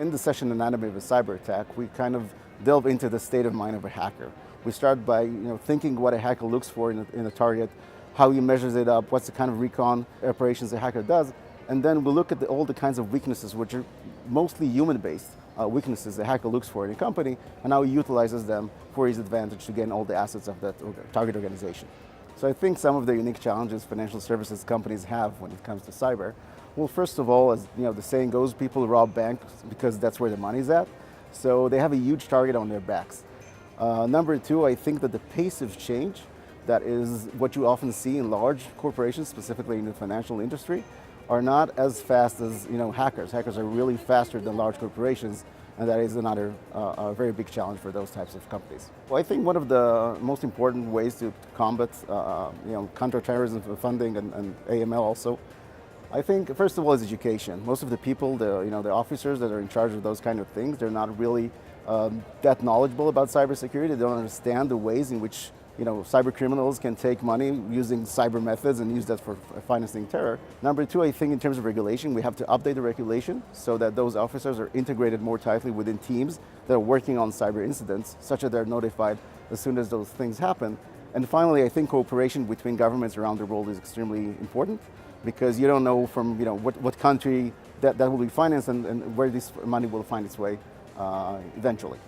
In the session Anatomy of a Cyber Attack, we kind of delve into the state of mind of a hacker. We start by thinking what a hacker looks for in a target, how he measures it up, what's the kind of recon operations a hacker does, and then we look at all the kinds of weaknesses, which are mostly human-based weaknesses a hacker looks for in a company, and how he utilizes them for his advantage to gain all the assets of that target organization. So I think some of the unique challenges financial services companies have when it comes to cyber. Well, first of all, as the saying goes, people rob banks because that's where the money's at. So they have a huge target on their backs. Number two, I think that the pace of change, that is what you often see in large corporations, specifically in the financial industry, are not as fast as hackers. Hackers are really faster than large corporations, and that is another very big challenge for those types of companies. Well, I think one of the most important ways to combat counterterrorism funding and AML also, I think first of all is education. Most of the people, the officers that are in charge of those kind of things, they're not really that knowledgeable about cybersecurity. They don't understand the ways in which cyber criminals can take money using cyber methods and use that for financing terror. Number two, I think in terms of regulation, we have to update the regulation so that those officers are integrated more tightly within teams that are working on cyber incidents, such that they're notified as soon as those things happen. And finally, I think cooperation between governments around the world is extremely important, because you don't know from what country that will be financed and where this money will find its way eventually.